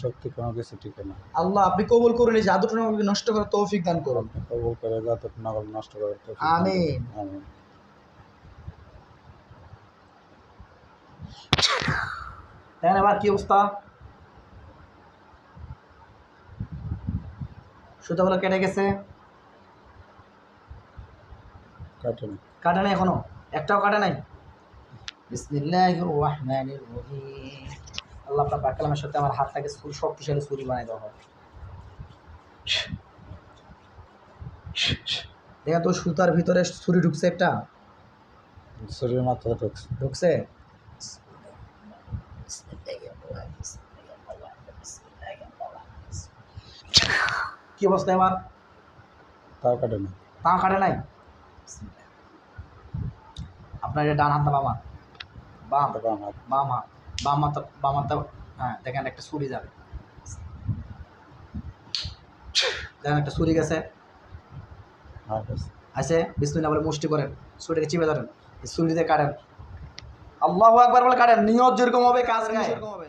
শক্তি কোনো কিছু টিকে না। আল্লাহ আপনি কবুল করুন, এই জাদুটা আমাকে নষ্ট করার তৌফিক দান করুন। কবুল করে জাদুটা নষ্ট করার তৌফিক দান করুন। আমিন। আমিন। দেখেন এবার কি অবস্থা, সুতাগুলো কেটে গেছে, কাটে নাই এখনো, একটাও কাটে নাই। বিসমিল্লাহির রহমানির রহিম। আল্লাহ আপনার পাক কালামের সাথে আমার হাতটাকে শক্তিশালী ছুরি বানিয়ে দেওয়া হয়। দেখেন তো সুতার ভিতরে ছুরি ঢুকছে, একটা ছুরির মাথা ঢুকছে। কি অবস্থা এবার? তাও কাটে না। তাও কাটে নাই। আপনার এটা ডান হাত না বাম হাত? বাম হাত। বাম হাত, বাম হাতটা হ্যাঁ, দেখেন একটা ছুরি যাবে, দেখেন একটা ছুরি গেছে আছে। বিসমিল্লাহ বলে মুষ্টি করেন, ছুরিটাকে চিপে ধরেন, ছুরি দিয়ে কাটেন, আল্লাহু আকবার বলে কাটেন। নিয়ত যেরকম হবে কাজ সেরকম হবে।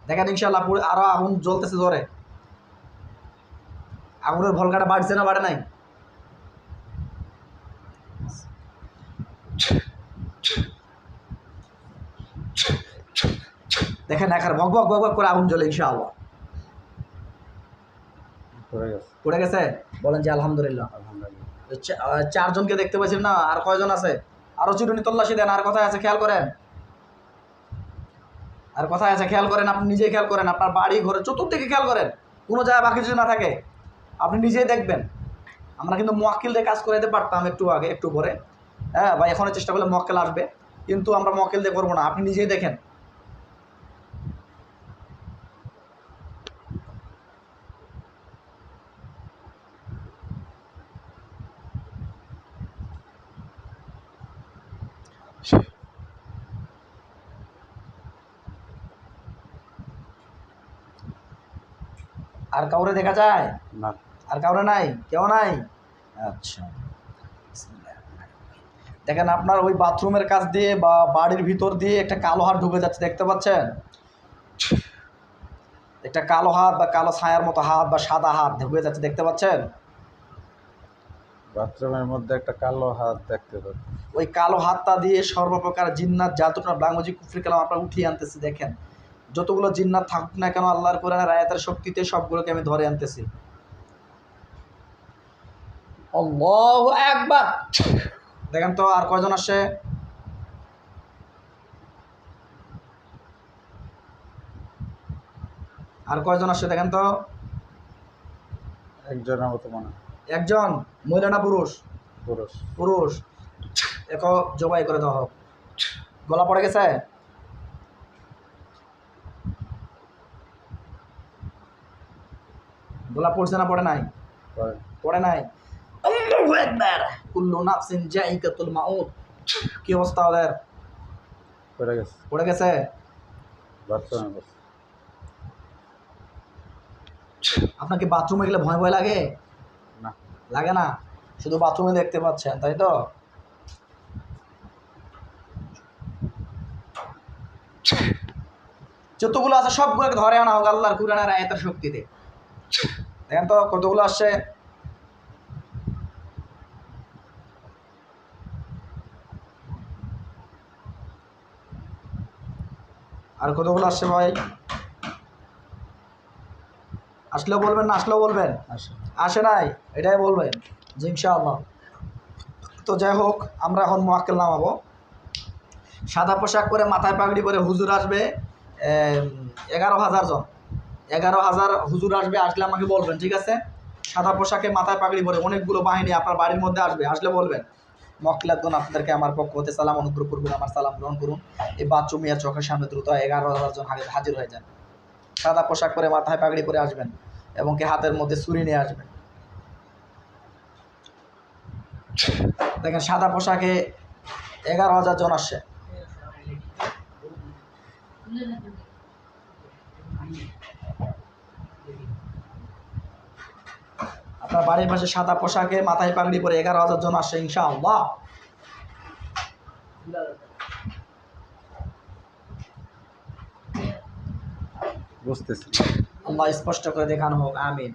দেখেন ইনশাআল্লাহ পুরো আরো আগুন জ্বলতেছে জোরে। আগুনের ভলকাটা বাড়ছে না বাড়ে নাই? দেখেন একার ভক ভক ভক ভক করে আগুন জ্বলে ইনশাআল্লাহ। পড়ে গেছে? বলেন যে আলহামদুলিল্লাহ। চারজনকে দেখতে পাচ্ছেন না? আর কয়জন আছে? আরো চিরুনি তল্লাশি দেন। আর কোথায় আছে খেয়াল করেন, আর কোথায় আছে খেয়াল করেন। আপনি নিজেই খেয়াল করেন, আপনার বাড়ি ঘরে চতুর্দিকে খেয়াল করেন, কোনো জায়গায় বাকি যদি না থাকে আপনি নিজেই দেখবেন। আমরা কিন্তু মোয়াক্কিল দিয়ে কাজ করাইতে পারতাম একটু আগে, একটু পরে, হ্যাঁ ভাই, এখনও চেষ্টা করলে মোয়াক্কেল আসবে, কিন্তু আমরা মোয়াক্কেল দিয়ে করবো না। আপনি নিজেই দেখেন। আর কাউরে দেখা যায় না? আর কাউরে নাই? কেউ নাই? আচ্ছা, দেখেন আপনার ওই বাথরুমের কাছ দিয়ে বা বাড়ির ভিতর দিয়ে একটা কালো হাত ঢুকে যাচ্ছে, দেখতে পাচ্ছেন? একটা কালো হাত বা কালো ছায়ার মতো হাত বা সাদা হাত ঢুকে যাচ্ছে, দেখতে পাচ্ছেন? বাথরুমের মধ্যে একটা কালো হাত দেখতে পাচ্ছি। ওই কালো হাতটা দিয়ে সর্বপ্রকার জিন্নাত জাদুটা ব্লাঙ্গজি কুফরি কালাম আপনার উঠিয়ে আনতেছি। দেখেন যতগুলো জিন্নাত থাকুক না কেন, আল্লাহর কোরআনের আয়াতের শক্তিতে সবগুলোকে আমি ধরে আনতেছি। আল্লাহু আকবার। দেখেন তো আর কয়জন আসে? আর কয়জন আসে দেখেন তো? একজনের মতো মনে হয়। একজন। মহিলা না পুরুষ? পুরুষ। পুরুষ। দেখো জবাই করে দেওয়া হোক। গলা পড়ে গেছে? গলা পড়ছে না পড়ে নাই? পড়ে নাই। আল্লাহু আকবার। কুল্লু নাফসিন যায়িকাতুল মাউত। কি অবস্থা ওদের? পড়ে গেছে। পড়ে গেছে? আপনাকে বাথরুমে গেলে ভয় ভয় লাগে? না। লাগে না? শুধু বাথরুমে দেখতে পাচ্ছেন, তাই তো? যতগুলো আছে সবগুলোকে ধরে আনা হোক আল্লাহর কুরআনের আয়াতের শক্তিতে। দেখেন তো কতগুলো আসছে। আর কতগুলো আসছে ভাই? আসলেও বলবেন, না আসলেও বলবেন? আসে নাই এটাই বলবেন যে ইনশাআল্লাহ। তো যাই হোক, আমরা এখন মোয়াক্কেল নামাবো। সাদা পোশাক পরে মাথায় পাগড়ি পরে হুজুর আসবে 11,000 জন। 11,000 হুজুর আসবে। আসলে আমাকে বলবেন, ঠিক আছে? সাদা পোশাকে মাথায় পাগড়ি পরে অনেকগুলো বাহিনী আপনার বাড়ির মধ্যে আসবে। আসলে বলবেন। মক্কিলাতগণ আপনাদেরকে আমার পক্ষ হতে সালাম, অনুগ্রহ করবেন, আমার সালাম গ্রহণ করুন। এই বাচ্চু মিয়ার চোখের সামনে দ্রুত 11,000 জন হাজির হয়ে যান। সাদা পোশাক পরে মাথায় পাগড়ি পরে আসবেন এবং কি হাতের মধ্যে ছুরি নিয়ে আসবেন। দেখেন সাদা পোশাকে 11,000 জন আসছে। আপনার বাড়ির পাশে সাদা পোশাকে মাথায় পাগড়ি পরে 11,000 জন আসছে ইনশাআল্লাহ। বুঝতেছি। আল্লাহ স্পষ্ট করে দেখানো হোক, আমিন।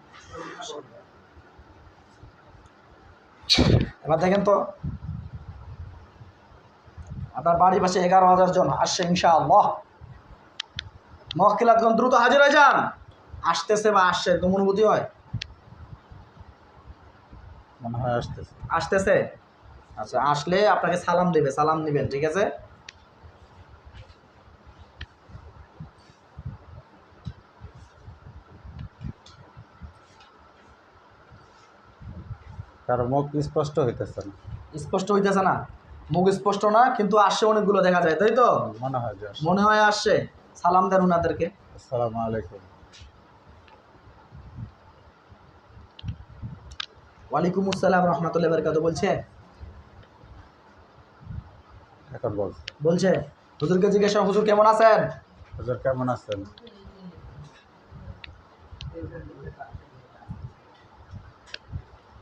এবার দেখেন তো আপনার বাড়ির পাশে 11,000 জন আসছে ইনশাআল্লাহ। মক্কেলাতগণ দ্রুত হাজির হয়ে যান। আসতেছে বা আসছে এরকম অনুভূতি হয়? মনে হয় আসতেছে। আসতেছে? আচ্ছা, আসলে আপনাকে সালাম দেবে, সালাম নেবেন, ঠিক আছে? কারো মুখ স্পষ্ট হইতেছে না। স্পষ্ট হইতেছে না? মুখ স্পষ্ট না, কিন্তু আসছে অনেকগুলো দেখা যায়, তাই তো? মনে হয় যে আসছে। মনে হয় আসছে। সালাম দেন ওনাদেরকে। আসসালামু আলাইকুম। ওয়ালাইকুম আসসালাম রহমতুল্লাহ বারকাতুহু বলছে। এখন বলছে। বলছে হুজুরকে জিজ্ঞাসা, হুজুর কেমন আছেন? হুজুর কেমন আছেন?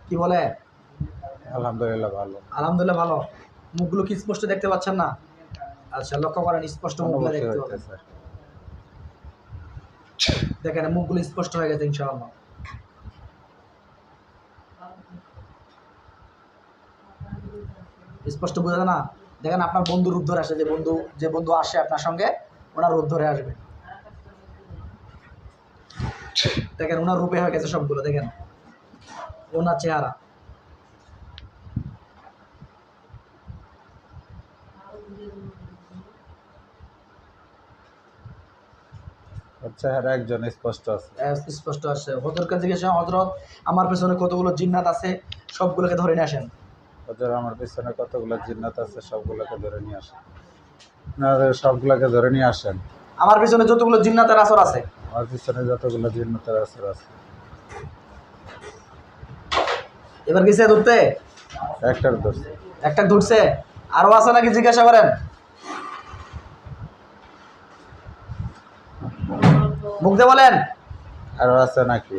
কি বলে? আলহামদুলিল্লাহ ভালো। আলহামদুলিল্লাহ ভালো। মুখগুলো কি স্পষ্ট দেখতে পাচ্ছেন না? আচ্ছা, লক্ষ্য করেন, স্পষ্ট মুখগুলো অনুভূতি দেখতে পাবেন। হইতেছে। দেখেন মুখগুলো স্পষ্ট হয়ে গেছে ইনশাআল্লাহ। স্পষ্ট বোঝা যায় না? দেখেন আপনার বন্ধু রূপ ধরে আসে, যে বন্ধু আসে আপনার সঙ্গে, ওনার রূপ ধরে আসবে। দেখেন ওনার রূপে হয়ে গেছে সবগুলো, দেখেন ওনার চেহারা। ওর চেহারা একজন স্পষ্ট আছে। স্পষ্ট আসে। হজরতকে জিজ্ঞাসা, হজরত আমার পেছনে কতগুলো জিন্নাত আছে, সবগুলোকে ধরে নিয়ে আসেন। হুজুর আমার পিছনে কতগুলো জিন্নাত আছে, সবগুলোকে ধরে নিয়ে আসেন। আপনাদের সবগুলোকে ধরে নিয়ে আসেন। আমার পিছনে যতগুলো জিন্নাতের আসর আছে, আমার পিছনে যতগুলো জিন্নাতের আসর আছে। এবার গেছে ধরতে? একটার ধরছে। একটা ধরছে, আরো আছে নাকি জিজ্ঞাসা করেন। মুখ দিয়ে বলেন। আরো আছে নাকি?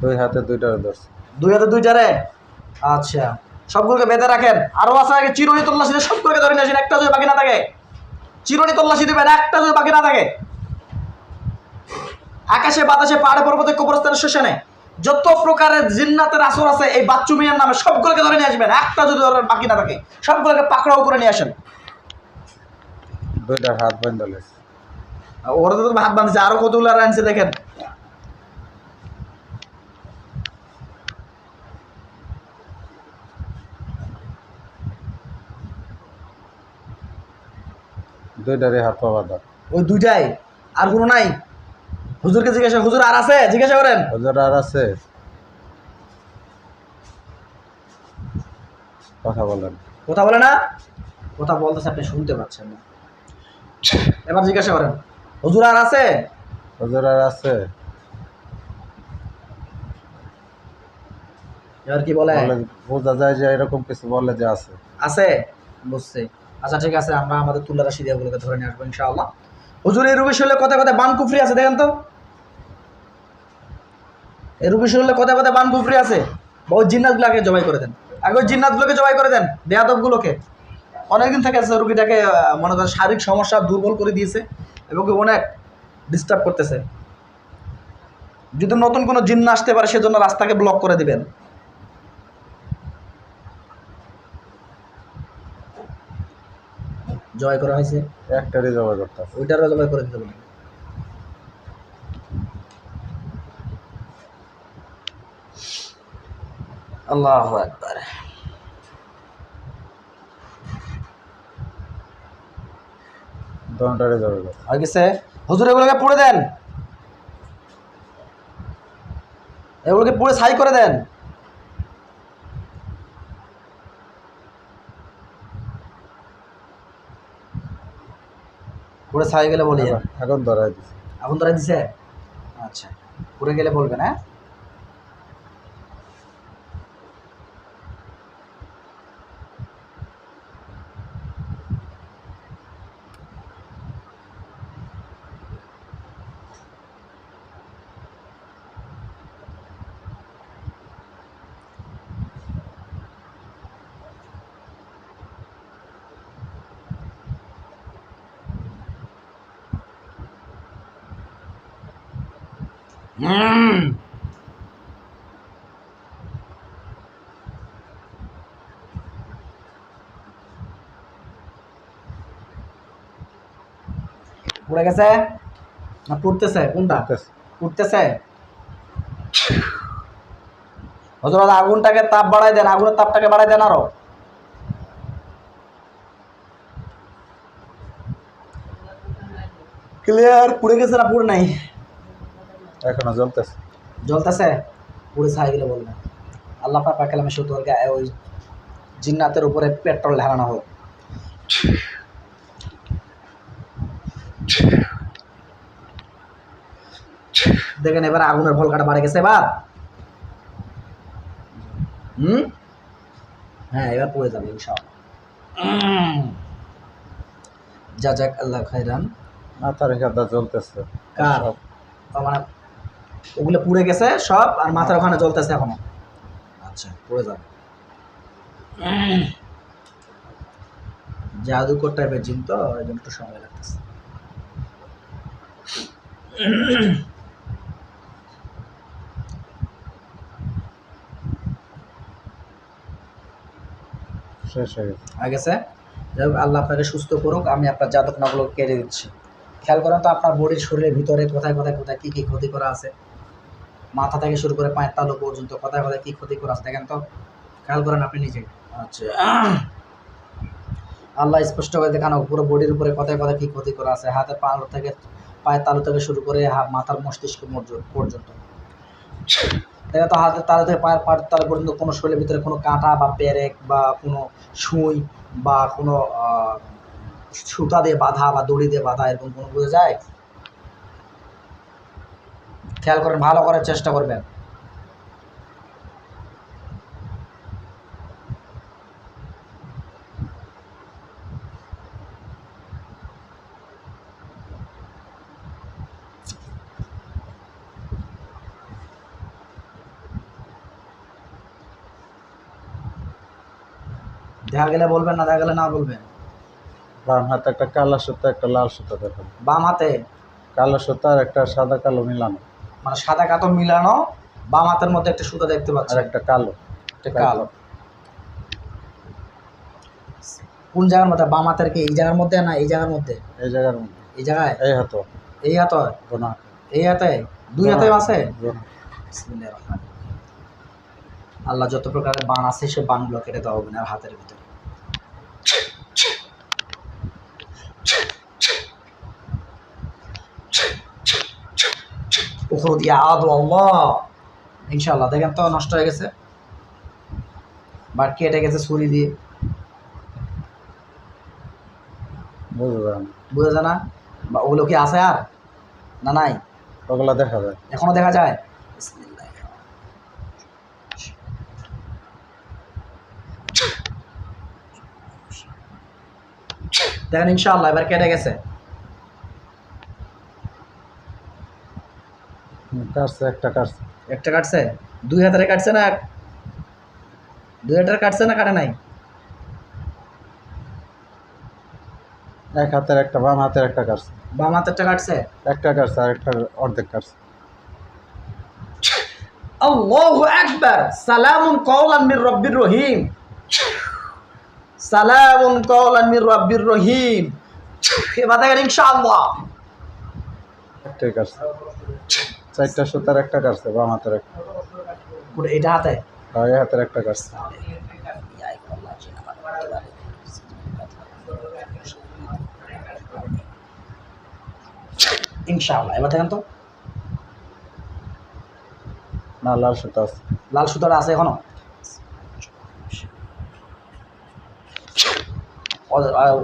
দুই হাতে দুইটার ধরছে। দুই হাতে দুইটারে? আচ্ছা, সবগুলোকে বেঁধে রাখেন। আরো আছে নাকি? চিরুনি তল্লাশি দিয়ে সবগুলোকে ধরে নিয়ে আসেন, একটা যদি বাকি না থাকে। চিরুনি তল্লাশি দিবেন, একটা যদি বাকি না থাকে। আকাশে বাতাসে পাহাড়ে পর্বতে কবরস্থানের শ্মশানে যত প্রকারের জিন্নাতের আসর আছে এই বাচ্চু মিয়ার নামে, সবগুলোকে ধরে নিয়ে আসবেন, একটা যদি বাকি না থাকে। সবগুলোকে পাকড়াও করে নিয়ে আসেন। দুইটার হাত বান্ধা লেছে। ওরা তো হাত বাঁধছে, আরো কতগুলো আনছে দেখেন। দুইটারই হাত পা বাঁধা। ওই দুইটাই, আর কোনো নাই? হুজুরকে জিজ্ঞাসা, হুজুর আর আছে? জিজ্ঞাসা করেন। হুজুর আর আছে? কথা বলেন। কথা বলে না? কথা বলতেছে, আপনি শুনতে পাচ্ছেন না। এবার জিজ্ঞাসা করেন, হুজুর আর আছে? হুজুর আর আছে? এবার কি বলে? বোঝা যায় যে এরকম কিছু বলে যে আছে। আছে, বুঝছি। আচ্ছা ঠিক আছে, আমরা আমাদের তুলা রাশি দিয়াগুলোকে ধরে নিয়ে আসবো ইনশাআল্লাহ। হুজুর এই রুবি শরীরে কথা কথা বান কুফরি আছে, দেখেন তো। এই রুবি শরীরে কথা কথা বান কুফরি আছে। ওই জিন্নাতগুলোকে জবাই করে দেন, আগে ওই জিন্নাতগুলোকে জবাই করে দেন, বেয়াদবগুলোকে। অনেকদিন থেকে আছে রুগীটাকে, মনে করেন শারীরিক সমস্যা দুর্বল করে দিয়েছে এবং অনেক ডিস্টার্ব করতেছে। যদি নতুন কোনো জিন্ন আসতে পারে সেজন্য রাস্তাকে ব্লক করে দিবেন। জবাই করা হয়েছে, একটারই জবাই করতে আছে। ওইটারও জবাই করে দিতে বলুন। আল্লাহু আকবার। দোনোটারই জবাই করতে। হয়ে গেছে। হুজুর এগুলোকে পুড়ে দেন, এগুলোকে পুড়ে ছাই করে দেন। পুড়ে ছাই গেলে বলি। এখন ধরাই দিছে। এখন ধরে দিছে? আচ্ছা, পুড়ে গেলে বলবেন, হ্যাঁ। পুড়ে গেছে না পুড়তেছে? কোনটা করতেছে। পুড়তেছে? হযরত আগুনটাকে তাপ বাড়াই দেন, আগুনের তাপটাকে বাড়াই দেন আরো। ক্লিয়ার? পুড়ে গেছে না পুড়ে নাই? এখনো জ্বলতেছে। জ্বলতেছে? পুড়ে ছাই গেলে বলবেন। আল্লাহ পাক কালামে সতর গায়ে ওই জিন্নাতের উপরে পেট্রোল ঢালানো হোক। দেখেন এবার আগুনের ভলকাটা বাড়ে গেছে এবার। হ্যাঁ এবার পড়ে যাবে ইনশাআল্লাহ। জাযাক আল্লাহ খাইরান। মাথার এখানটা জ্বলতেছে। কার? সব তার মানে ওগুলো পুড়ে গেছে সব, আর মাথার ওখানে জ্বলতেছে এখনো। আচ্ছা পড়ে যাবে। জাদুকর টাইপের জিন তো, এই জন্য একটু সময় লাগতেছে। শেষ হয়ে গেছে। হয়ে গেছে? যাই হোক, আল্লাহ আপনাকে সুস্থ করুক। আমি আপনার জাতক নাগুলো কেটে দিচ্ছি। খেয়াল করেন তো আপনার বডির শরীরের ভিতরে কোথায় কোথায় কোথায় কী কী ক্ষতি করা আছে। মাথা থেকে শুরু করে পায়ের তালু পর্যন্ত কোথায় কোথায় কী ক্ষতি করা আছে দেখেন তো, খেয়াল করেন আপনি নিজে। আচ্ছা, আল্লাহ স্পষ্ট করে দেখানো পুরো বডির উপরে কোথায় কোথায় কী ক্ষতি করা আছে, হাতের পা থেকে পায়ের তালু থেকে শুরু করে মাথার মস্তিষ্ক পর্যন্ত। দেখেন তো হাতের তালু থেকে পায়ের তালু পর্যন্ত কোনো শরীরের ভিতরে কোনো কাঁটা বা পেরেক বা কোনো সুই বা কোনো সুতা দিয়ে বাঁধা বা দড়ি দিয়ে বাঁধা এরকম কোনো বোঝা যায়? খেয়াল করেন, ভালো করার চেষ্টা করবেন। দেখা গেলে বলবেন, না দেখা গেলে না বলবেন। বাম হাতে একটা কালো সুতা, একটা লাল সুতা দেখেন। বাম হাতে কালো সুতা আর একটা সাদা কালো মিলানো, মানে সাদা কাতো মিলানো, বাম হাতের মধ্যে একটা সুতা দেখতে আর পাচ্ছি, একটা কালো। একটা কালো। কোন জায়গার মধ্যে? বাম হাতের কি এই জায়গার মধ্যে না এই জায়গার মধ্যে? এই জায়গার মধ্যে। এই জায়গায়? এই হাতো। এই হাতে? গোনা। এই হাতে? দুই হাতে আছে? গোনা। বিসমিল্লাহির রহমানির রহিম। আল্লাহ যত প্রকারের বান আছে সে বানগুলো কেটে দেওয়া হবে না হাতের ভিতরে। উখরুদ ইয়া আদু আল্লাহ। ইনশাআল্লাহ দেখেন তো নষ্ট হয়ে গেছে, বাট কেটে গেছে ছুরি দিয়ে। বুঝতে পারেন? বোঝা যায় না? বা ওগুলো কি আছে আর না নাই? ওগুলা দেখা যায়। এখনো দেখা যায়? দেখেন ইনশাআল্লাহ এবার কেটে গেছে। কাটছে, একটা কাটছে। একটা কাটছে? দুই হাতের কাটছে না? দুই হাতের কাটছে না কাটে নাই? এক হাতের একটা, বাম হাতের একটা কাটছে। বাম হাতেরটা কাটছে? একটা কাটছে আর একটা অর্ধেক কাটছে। আল্লাহু আকবার। সালামুন কওলান মির রাব্বির রহিম। সালামুন কওলান মির রাব্বির রহিম। এবার দেখেন ইনশাআল্লাহ একটাই কাটছে। চারটা সুতার একটা কাটছে, বাম হাতের একটা। পুরো এটা হাতে? আর এই হাতের একটা কাটছে। ইনশাআল্লাহ এবার দেখেন তো। না, লাল সুতা আছে। লাল সুতাটা আছে এখনো?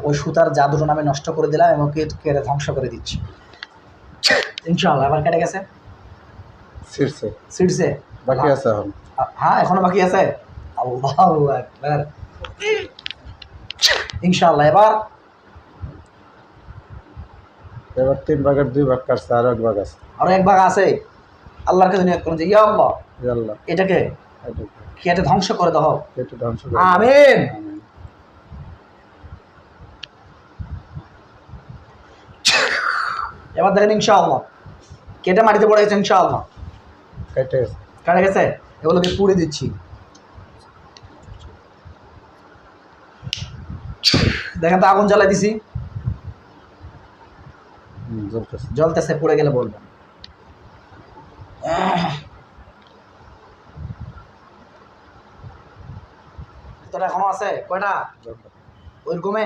ওই সুতার জাদুটা আমি নষ্ট করে দিলাম এবং কেটে ধ্বংস করে দিচ্ছি ইনশাআল্লাহ। এবার কেটে গেছে? ছিঁড়ছে। ছিঁড়ছে? বাকি আছে এখন। হ্যাঁ এখনো বাকি আছে। আল্লাহু আকবার। ইনশাআল্লাহ এবার 3 ভাগের 2 ভাগ কাটছে, আরো 1 ভাগ আছে। আরো 1 ভাগ আছে। আল্লাহর কাছে নিয়ত করুন যে ইয়া আল্লাহ আল্লাহ এটাকে কেটে ধ্বংস করে দাও। কেটে ধ্বংস করে। আমিন। আমিন। এবার দেখেন ইনশাআল্লাহ কেটে মাটিতে পড়ে গেছে ইনশাআল্লাহ। কেটে গেছে। কাটা গেছে, এগুলোকে পুড়ে দিচ্ছি। দেখেন তো আগুন জ্বালাই দিছি, জ্বলতেছে। জ্বলতেছে, পুড়ে গেলে বলবেন। তোরা এখনো আছে কয়টা ওইরকমে?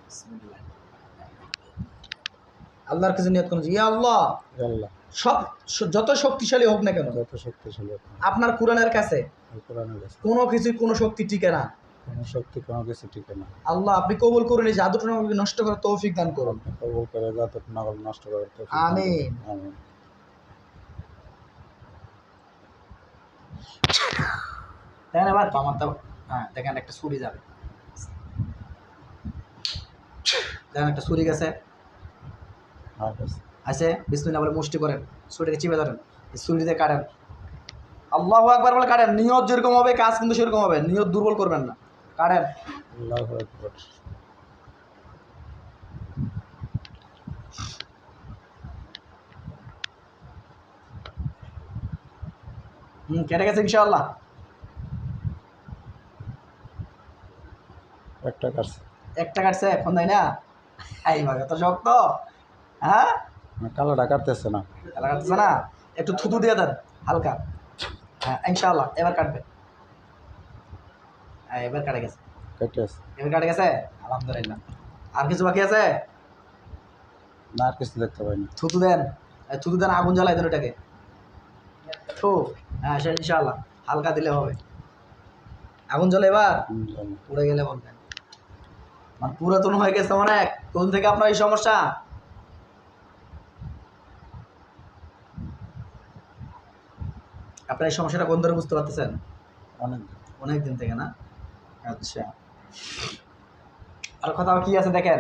বিসমিল্লাহ। আল্লাহর কাছে নিয়ত করুন, ইয়া আল্লাহ, আল্লাহ সব যত শক্তিশালী হোক না কেন, যত শক্তিশালী হোক না, আপনার কোরআনের কাছে কোরআনের কাছে কোনো কিছুই কোনো শক্তি টিকে না। কোনো শক্তি কোনো কিছু টিকে না। আল্লাহ আপনি কবুল করুন, এই জাদুটা আমাকে নষ্ট করার তৌফিক দান করুন। আপনি কবুল করে যতটুকু নকল নষ্ট করার তৌফিক দান করুন। আমিন। আমিন। দেখেন এবার আমার, হ্যাঁ দেখেন একটা ছুরি যাবে, দেখেন একটা ছুরি গেছে, আর কাছে আছে। বিসমিল্লাহ বলে মুষ্টি করেন, ছুরিটাকে চিপে ধরেন, এই ছুরি দিয়ে কাটেন। আল্লাহু আকবার বলে কাটেন। নিয়ত যেরকম হবে কাজ কিন্তু সেরকম হবে, নিয়ত দুর্বল করবেন না, কাটেন। আল্লাহু আকবার। কেটে গেছে ইনশাআল্লাহ। একটা কাছে একটা কাটছে এখন, তাই না? এই ভাবে তো শক্ত, হ্যাঁ কালোটা কাটতেছে না। তাহলে কাটতেছে না, একটু থুতু দিয়ে দেন হালকা। হ্যাঁ ইনশাআল্লাহ এবার কাটবে। হ্যাঁ এবার কাটে গেছে, কেটে গেছে। এবার কাটে গেছে, আলহামদুলিল্লাহ। আর কিছু বাকি আছে? না, আর কিছু দেখতে পাইনি। থুতু দেন, থুতু দেন, আগুন জ্বালাই দেন ওটাকে। থু, হ্যাঁ সে ইনশাআল্লাহ হালকা দিলে হবে। আগুন জ্বলে এবার, জানি। পুড়ে গেলে বলবেন। মানে পুরাতন হয়ে গেছে অনেক। কোন থেকে আপনার এই সমস্যা? আপনার এই সমস্যাটা কোন ধরে বুঝতে পারতেছেন? অনেক অনেক দিন থেকে না? আচ্ছা, আর কোথাও কি আছে দেখেন,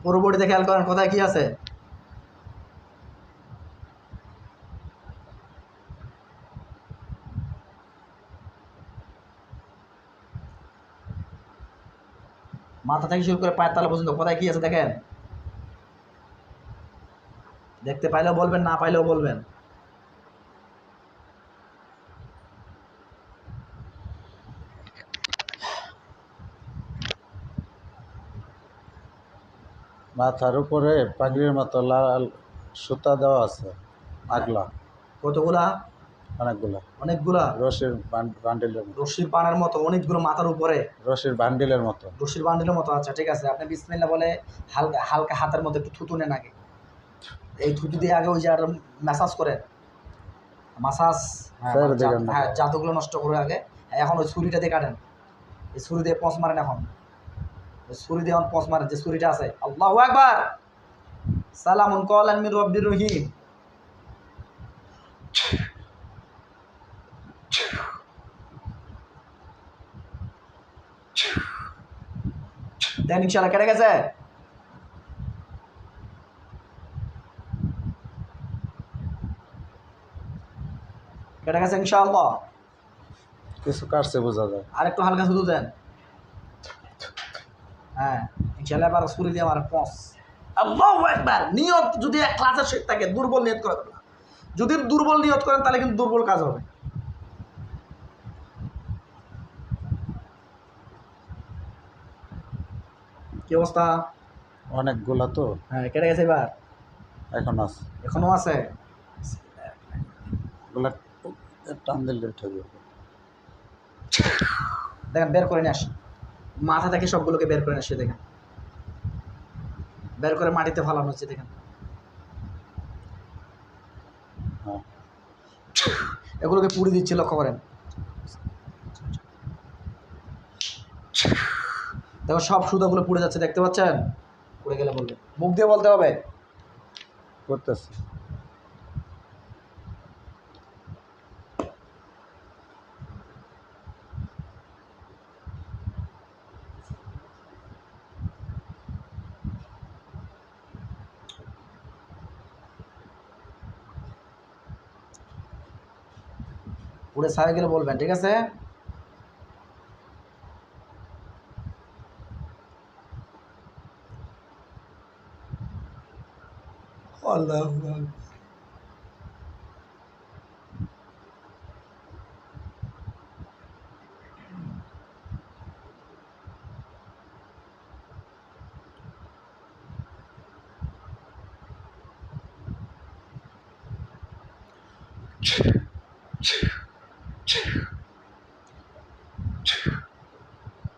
পুরো বডিতে খেয়াল করেন কোথায় কি আছে। মাথা থেকে শুরু করে পায়ের তলা পর্যন্ত কোথায় কি আছে দেখেন। দেখতে পাইলেও বলবেন, না পাইলেও বলবেন। মাথার উপরে পাগড়ির মতো লাল সুতা দেওয়া আছে, আগলা কতগুলা? অনেকগুলা। অনেকগুলা রশির বান্ডিলের মতো। রশির পানের মতো অনেকগুলো মাথার উপরে, রশির বান্ডিলের মতো। রশির বান্ডিলের মতো। আচ্ছা ঠিক আছে, আপনি বিসমিল্লাহ বলে হালকা হালকা হাতের মধ্যে একটু থুতু নেন আগে। এই থুতু দিয়ে আগে ওই যে ম্যাসাজ করেন, মাসাজ। চারিদিকে হ্যাঁ জাদুগুলো নষ্ট করে আগে। এখন ওই ছুরিটা দিয়ে কাটেন, এই ছুরি দিয়ে পঁচ মারেন। এখন ওই ছুরি দিয়ে এখন পঁচ মারেন, যে ছুরিটা আছে। আল্লাহু আকবার, সালামুন কওলান মির রাব্বির রহিম। দেন ইনশাআল্লাহ কেটে গেছে। কেটে গেছে ইনশাআল্লাহ। কিছু কাটছে বোঝা যায়। আর একটু হালকা থুতু দেন। হ্যাঁ ইনশাআল্লাহ এবার ছুরি দিয়ে আমার পঁচ। আল্লাহু আকবার। নিয়ত যদি এক ক্লাসের শেখ থাকে, দুর্বল নিয়ত করে না। যদি দুর্বল নিয়ত করেন তাহলে কিন্তু দুর্বল কাজ হবে। কি অবস্থা? অনেকগুলা তো, হ্যাঁ কেটে গেছে এবার, এখন আছে। এখনো আছে। ওগুলা টান দিলে উঠে যাবে। দেখেন বের করে নিয়ে আসি, মাথা থেকে সবগুলোকে বের করে নিয়ে আসি। দেখেন বের করে মাটিতে ফালানো হচ্ছে, দেখেন। হ্যাঁ, এগুলোকে পুড়ে দিচ্ছি, লক্ষ্য করেন। দেখো সব সুতাগুলো পুড়ে যাচ্ছে, দেখতে পাচ্ছেন? পুড়ে গেলে বলবে, মুখ দিয়ে বলতে হবে। করতেছে। পুড়ে ছাই গেলে বলবেন, ঠিক আছে? আল্লাহু আকবার।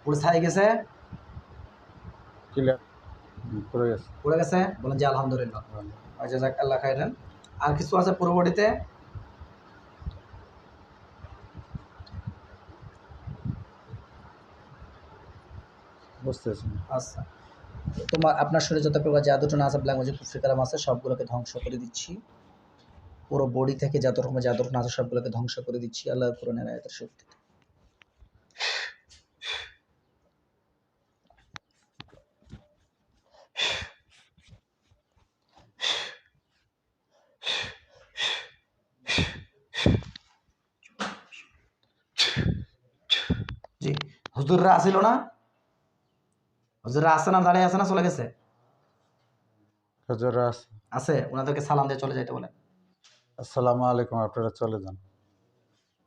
পুরো ছাই গেছে, ক্লিয়ার করে গেছে। পড়ে গেছে, বলেন যে আলহামদুলিল্লাহ। আচ্ছা যাক, আল্লাহ খাইরেন। আর কিছু আছে পুরো বডিতে? বুঝতেছি। আচ্ছা, তোমার আপনার শরীরে যত প্রকার জাদুটনা আছে, ব্ল্যাক ম্যাজিক কুফরি কালাম আছে, সবগুলোকে ধ্বংস করে দিচ্ছি। পুরো বডি থেকে যত রকমের জাদুটনা আছে সবগুলোকে ধ্বংস করে দিচ্ছি আল্লাহর কোরআনের আয়াতের শক্তিতে। জি, হুজুররা আসিল না? হুজুররা আছে না, দাঁড়িয়ে আছে না, চলে গেছে? হুজুর আছে। আছে, ওনাদেরকে সালাম দিয়ে চলে যাইতে বলেন। আসসালামু আলাইকুম, আপনারা চলে যান।